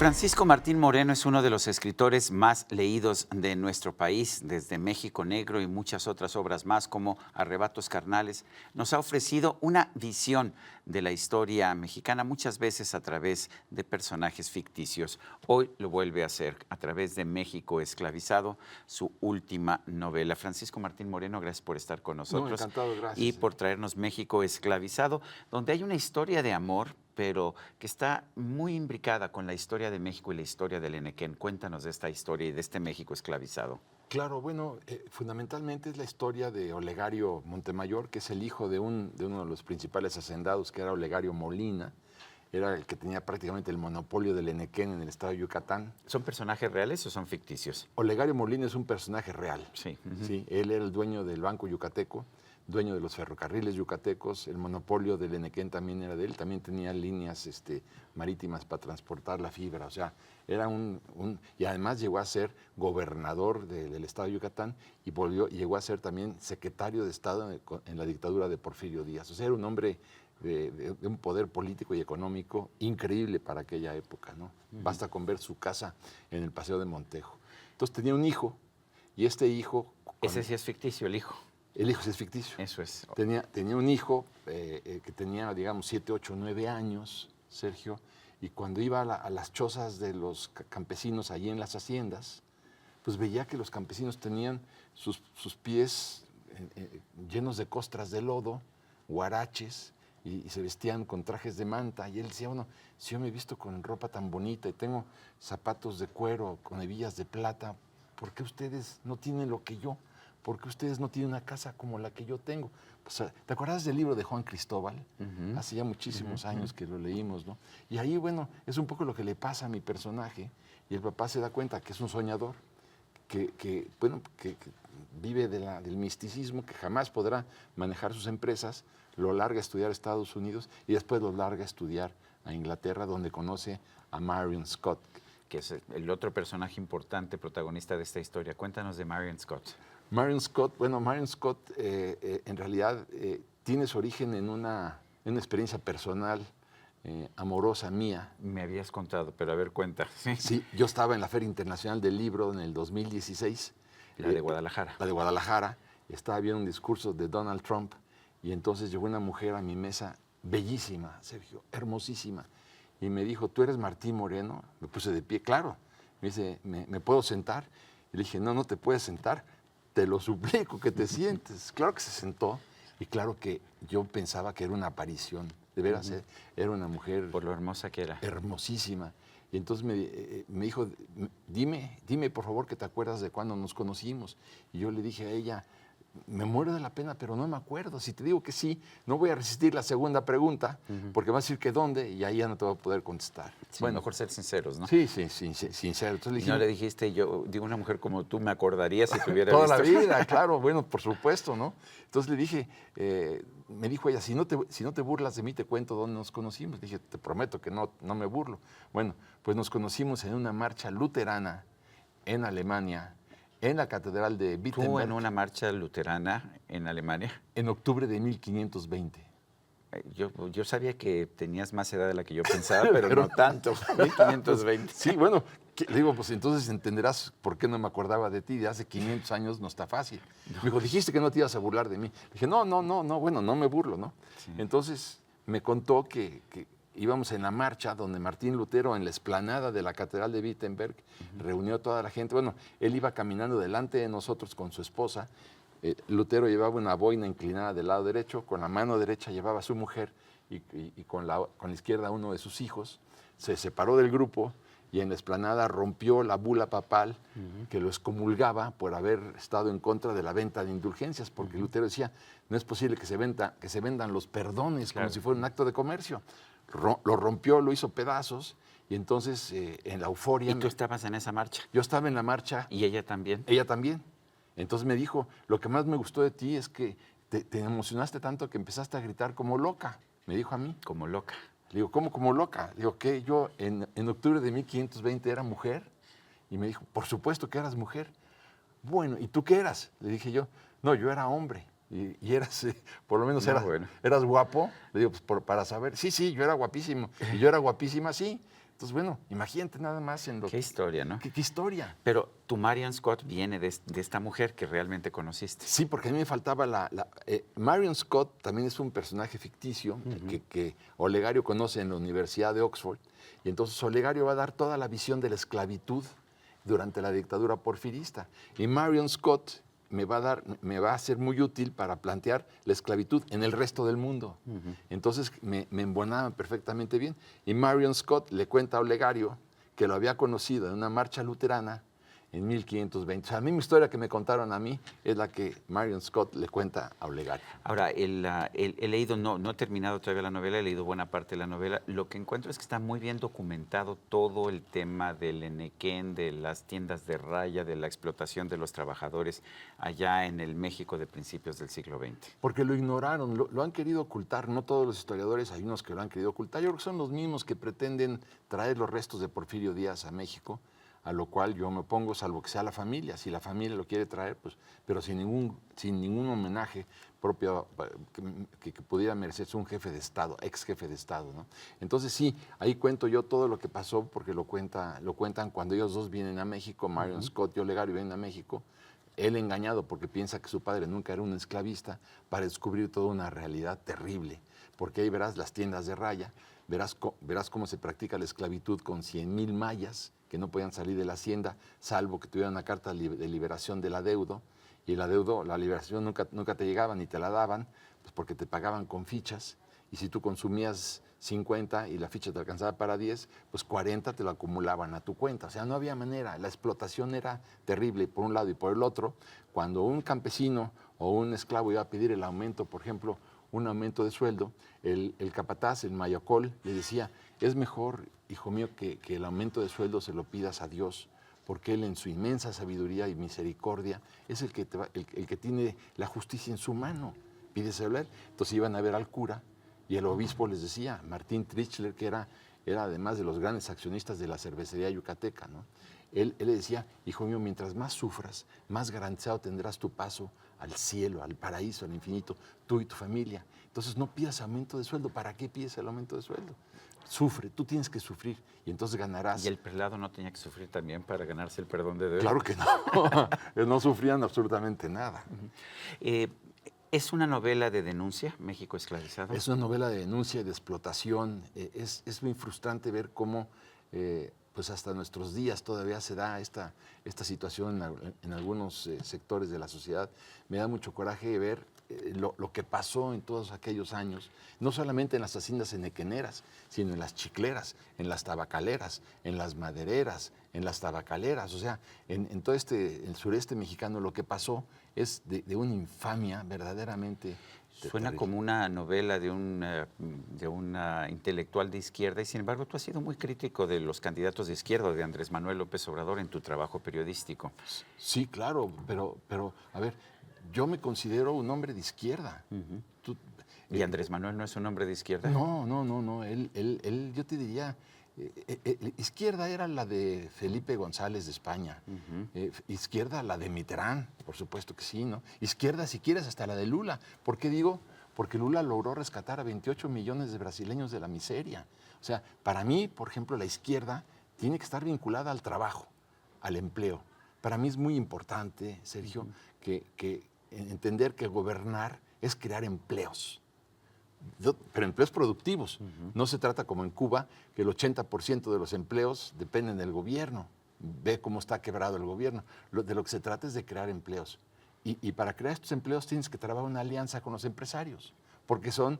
Francisco Martín Moreno es uno de los escritores más leídos de nuestro país, desde México Negro y muchas otras obras más como Arrebatos Carnales. Nos ha ofrecido una visión de la historia mexicana, muchas veces a través de personajes ficticios. Hoy lo vuelve a hacer a través de México Esclavizado, su última novela. Francisco Martín Moreno, gracias por estar con nosotros. Encantado, gracias. Y por traernos México Esclavizado, donde hay una historia de amor, pero que está muy imbricada con la historia de México y la historia del Enequén. Cuéntanos de esta historia y de este México esclavizado. Claro, bueno, fundamentalmente es la historia de Olegario Montemayor, que es el hijo de uno de los principales hacendados, que era Olegario Molina. Era el que tenía prácticamente el monopolio del Enequén en el estado de Yucatán. ¿Son personajes reales o son ficticios? Olegario Molina es un personaje real. Sí. Sí, él era el dueño del Banco Yucateco, dueño de los ferrocarriles yucatecos, el monopolio del Enequén también era de él, también tenía líneas marítimas para transportar la fibra, o sea, era y además llegó a ser gobernador del estado de Yucatán y llegó a ser también secretario de Estado en la dictadura de Porfirio Díaz, o sea, era un hombre de un poder político y económico increíble para aquella época, ¿no? Basta con ver su casa en el Paseo de Montejo. Entonces tenía un hijo, y este hijo... Ese sí es ficticio, el hijo. El hijo sí es ficticio. Eso es. Tenía un hijo que tenía, digamos, 7, 8, 9 años, Sergio, y cuando iba a las chozas de los campesinos allí en las haciendas, pues veía que los campesinos tenían sus pies llenos de costras de lodo, huaraches, y se vestían con trajes de manta. Y él decía, bueno, si yo me he visto con ropa tan bonita y tengo zapatos de cuero con hebillas de plata, ¿por qué ustedes no tienen lo que yo? ¿Por qué ustedes no tienen una casa como la que yo tengo? Pues, ¿te acuerdas del libro de Juan Cristóbal? Hace ya muchísimos años que lo leímos, ¿no? Y ahí, bueno, es un poco lo que le pasa a mi personaje. Y el papá se da cuenta que es un soñador, que vive del misticismo, que jamás podrá manejar sus empresas, lo larga a estudiar a Estados Unidos y después lo larga a estudiar a Inglaterra, donde conoce a Marion Scott. Que es el otro personaje importante, protagonista de esta historia. Cuéntanos de Marion Scott. Marion Scott, en realidad tiene su origen en una experiencia personal, amorosa mía. Me habías contado, pero a ver, cuenta. Sí, yo estaba en la Feria Internacional del Libro en el 2016. La de Guadalajara. La de Guadalajara. Estaba viendo un discurso de Donald Trump y entonces llegó una mujer a mi mesa, bellísima, Sergio, hermosísima, y me dijo, ¿tú eres Martín Moreno? Me puse de pie, claro. Me dice, ¿me puedo sentar? Y le dije, no te puedes sentar. Te lo suplico que te sientes. Claro que se sentó y claro que yo pensaba que era una aparición. De veras, era una mujer... Por lo hermosa que era. Hermosísima. Y entonces me dijo, dime por favor que te acuerdas de cuando nos conocimos. Y yo le dije a ella, me muero de la pena, pero no me acuerdo. Si te digo que sí, no voy a resistir la segunda pregunta, porque vas a decir que dónde y ahí ya no te voy a poder contestar. Sí, bueno, mejor ser sinceros, ¿no? Sí, sincero. Entonces le dije, no le dijiste, yo digo, una mujer como tú me acordaría si te hubiera toda visto. la vida, claro, bueno, por supuesto, ¿no? Entonces le dije, me dijo ella, si no te burlas de mí, te cuento dónde nos conocimos. Le dije, te prometo que no me burlo. Bueno, pues nos conocimos en una marcha luterana en Alemania, en la catedral de Wittenberg. ¿Tú en una marcha luterana en Alemania? En octubre de 1520. Yo sabía que tenías más edad de la que yo pensaba, pero no tanto. 1520. Sí, bueno, le digo, pues entonces entenderás por qué no me acordaba de ti. De hace 500 años no está fácil. Me dijo, dijiste que no te ibas a burlar de mí. Le dije, no, bueno, no me burlo, ¿no? Sí. Entonces me contó que íbamos en la marcha donde Martín Lutero, en la explanada de la catedral de Wittenberg, reunió a toda la gente. Bueno, él iba caminando delante de nosotros con su esposa. Lutero llevaba una boina inclinada del lado derecho, con la mano derecha llevaba a su mujer y con la izquierda uno de sus hijos. Se separó del grupo y en la explanada rompió la bula papal que lo excomulgaba por haber estado en contra de la venta de indulgencias, porque Lutero decía, no es posible que se vendan los perdones como si fuera un acto de comercio. Lo rompió, lo hizo pedazos y entonces en la euforia... ¿Y tú estabas en esa marcha? Yo estaba en la marcha. ¿Y ella también? Ella también. Entonces me dijo, lo que más me gustó de ti es que te emocionaste tanto que empezaste a gritar como loca, me dijo a mí. Como loca. Le digo, ¿cómo como loca? Le digo, ¿qué? Yo en octubre de 1520 era mujer. Y me dijo, por supuesto que eras mujer. Bueno, ¿y tú qué eras? Le dije yo, no, yo era hombre. Y eras, por lo menos eras guapo. Le digo, pues para saber, sí, yo era guapísimo. Y yo era guapísima, sí. Entonces, bueno, imagínate nada más en lo Qué historia, ¿no? ¿Qué historia? Pero tu Marion Scott viene de esta mujer que realmente conociste. Sí, porque a mí me faltaba Marion Scott también es un personaje ficticio que Olegario conoce en la Universidad de Oxford. Y entonces Olegario va a dar toda la visión de la esclavitud durante la dictadura porfirista. Y Marion Scott me va a ser muy útil para plantear la esclavitud en el resto del mundo. Entonces me embonaban perfectamente bien. Y Marion Scott le cuenta a Olegario que lo había conocido en una marcha luterana en 1520. O sea, la misma historia que me contaron a mí es la que Marion Scott le cuenta a Olegario. Ahora, he leído, no he terminado todavía la novela, he leído buena parte de la novela. Lo que encuentro es que está muy bien documentado todo el tema del enequén, de las tiendas de raya, de la explotación de los trabajadores allá en el México de principios del siglo XX. Porque lo ignoraron, lo han querido ocultar. No todos los historiadores, hay unos que lo han querido ocultar. Yo creo que son los mismos que pretenden traer los restos de Porfirio Díaz a México, a lo cual yo me opongo, salvo que sea la familia. Si la familia lo quiere traer, pues, pero sin ningún homenaje propio que pudiera merecerse un jefe de Estado, ex jefe de Estado, ¿no? Entonces sí, ahí cuento yo todo lo que pasó, porque lo cuentan cuando ellos dos vienen a México, Marion Scott y Olegario vienen a México, él engañado porque piensa que su padre nunca era un esclavista, para descubrir toda una realidad terrible, porque ahí verás las tiendas de raya, verás cómo se practica la esclavitud con 100,000 mayas que no podían salir de la hacienda, salvo que tuvieran una carta de liberación del adeudo, y el adeudo, la liberación nunca te llegaba ni te la daban, pues porque te pagaban con fichas, y si tú consumías 50 y la ficha te alcanzaba para 10, pues 40 te lo acumulaban a tu cuenta. O sea, no había manera, la explotación era terrible por un lado, y por el otro, cuando un campesino o un esclavo iba a pedir el aumento, por ejemplo, un aumento de sueldo, el capataz, el mayocol, le decía, es mejor, hijo mío, que el aumento de sueldo se lo pidas a Dios, porque Él en su inmensa sabiduría y misericordia es el que tiene la justicia en su mano, pídeselo a Él. Entonces iban a ver al cura y el obispo les decía, Martín Trichler, que era además de los grandes accionistas de la cervecería yucateca, ¿no? Él le decía, hijo mío, mientras más sufras, más garantizado tendrás tu paso al cielo, al paraíso, al infinito, tú y tu familia. Entonces no pidas aumento de sueldo. ¿Para qué pides el aumento de sueldo? Sufre, tú tienes que sufrir y entonces ganarás. ¿Y el prelado no tenía que sufrir también para ganarse el perdón de Dios? Claro que no, no sufrían absolutamente nada. ¿Es una novela de denuncia, México esclavizado? Es una novela de denuncia y de explotación. Es muy frustrante ver cómo pues hasta nuestros días todavía se da esta situación en algunos sectores de la sociedad. Me da mucho coraje ver lo que pasó en todos aquellos años, no solamente en las haciendas enequeneras, sino en las chicleras, en las tabacaleras, en las madereras, en las tabacaleras. O sea, en todo el sureste mexicano lo que pasó es de una infamia verdaderamente. Suena como una novela de una intelectual de izquierda, y sin embargo tú has sido muy crítico de los candidatos de izquierda, de Andrés Manuel López Obrador, en tu trabajo periodístico. Sí, claro, pero a ver, yo me considero un hombre de izquierda. ¿Y Andrés Manuel no es un hombre de izquierda? No. Él yo te diría, izquierda era la de Felipe González de España. Izquierda la de Mitterrand, por supuesto que sí, ¿no? Izquierda, si quieres, hasta la de Lula. ¿Por qué digo? Porque Lula logró rescatar a 28 millones de brasileños de la miseria. O sea, para mí, por ejemplo, la izquierda tiene que estar vinculada al trabajo, al empleo. Para mí es muy importante, Sergio, que entender que gobernar es crear empleos, pero empleos productivos. No se trata como en Cuba, que el 80% de los empleos dependen del gobierno. Ve cómo está quebrado el gobierno. De lo que se trata es de crear empleos. Y para crear estos empleos tienes que trabajar una alianza con los empresarios, porque son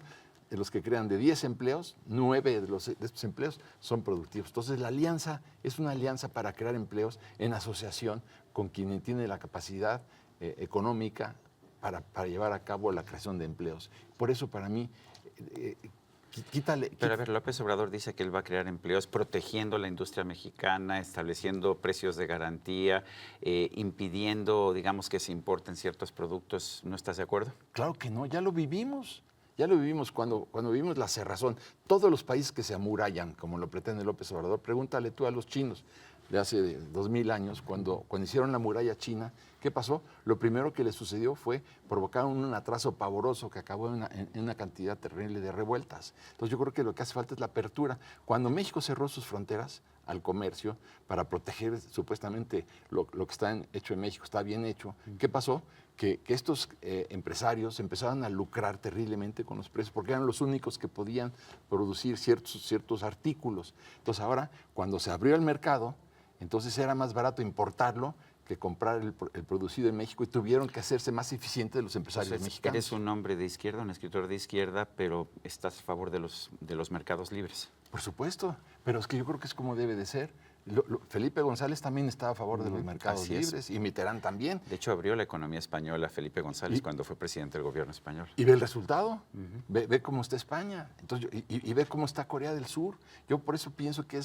de los que crean de 10 empleos, 9 de estos empleos son productivos. Entonces la alianza es una alianza para crear empleos en asociación con quien tiene la capacidad económica para llevar a cabo la creación de empleos. Por eso para mí, Pero a ver, López Obrador dice que él va a crear empleos protegiendo la industria mexicana, estableciendo precios de garantía, impidiendo, digamos, que se importen ciertos productos. ¿No estás de acuerdo? Claro que no, ya lo vivimos. Ya lo vivimos cuando vivimos la cerrazón. Todos los países que se amurallan, como lo pretende López Obrador, pregúntale tú a los chinos de hace 2000 años, cuando hicieron la muralla china, ¿Qué pasó? Lo primero que le sucedió fue provocar un atraso pavoroso que acabó en una cantidad terrible de revueltas. Entonces yo creo que lo que hace falta es la apertura. Cuando México cerró sus fronteras al comercio para proteger supuestamente lo que está hecho en México, está bien hecho, ¿qué pasó? Que estos empresarios empezaron a lucrar terriblemente con los precios porque eran los únicos que podían producir ciertos artículos. Entonces ahora, cuando se abrió el mercado, entonces era más barato importarlo que comprar el producido en México y tuvieron que hacerse más eficientes los empresarios mexicanos. Eres un hombre de izquierda, un escritor de izquierda, pero estás a favor de los mercados libres. Por supuesto, pero es que yo creo que es como debe de ser. Felipe González también estaba a favor de los mercados libres y Mitterrand también. De hecho, abrió la economía española Felipe González cuando fue presidente del gobierno español. ¿Y ve el resultado? Ve cómo está España. Entonces, y ve cómo está Corea del Sur. Yo por eso pienso que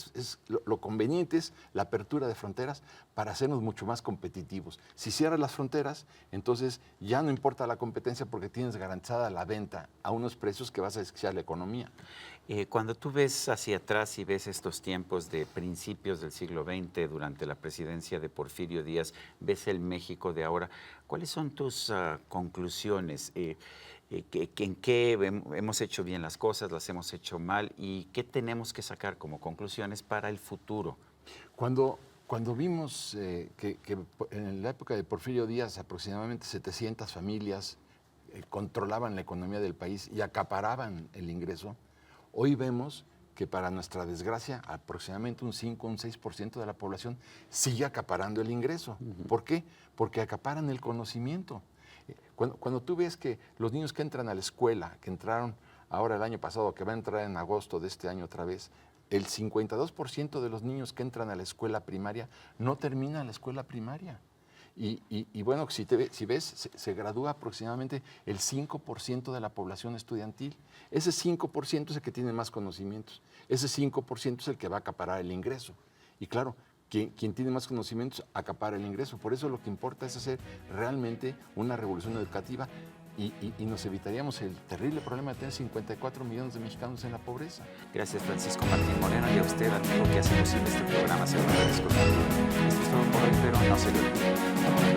lo conveniente es la apertura de fronteras para hacernos mucho más competitivos. Si cierras las fronteras, entonces ya no importa la competencia porque tienes garantizada la venta a unos precios que vas a asfixiar la economía. Cuando tú ves hacia atrás y ves estos tiempos de principios del siglo XX, durante la presidencia de Porfirio Díaz, ves el México de ahora, ¿cuáles son tus conclusiones? ¿En qué hemos hecho bien las cosas, las hemos hecho mal y qué tenemos que sacar como conclusiones para el futuro? Cuando vimos que en la época de Porfirio Díaz aproximadamente 700 familias controlaban la economía del país y acaparaban el ingreso, hoy vemos que para nuestra desgracia aproximadamente un 5 o un 6% de la población sigue acaparando el ingreso. ¿Por qué? Porque acaparan el conocimiento. Cuando tú ves que los niños que entran a la escuela, que entraron ahora el año pasado, que va a entrar en agosto de este año otra vez, el 52% de los niños que entran a la escuela primaria no terminan la escuela primaria. Y bueno, si ves, se gradúa aproximadamente el 5% de la población estudiantil. Ese 5% es el que tiene más conocimientos. Ese 5% es el que va a acaparar el ingreso. Y claro, quien tiene más conocimientos acapara el ingreso. Por eso lo que importa es hacer realmente una revolución educativa y nos evitaríamos el terrible problema de tener 54 millones de mexicanos en la pobreza. Gracias, Francisco Martín Moreno, y a usted, amigo, que hace posible este programa. Se lo agradezco. Esto es todo por hoy, pero no se lo olvide.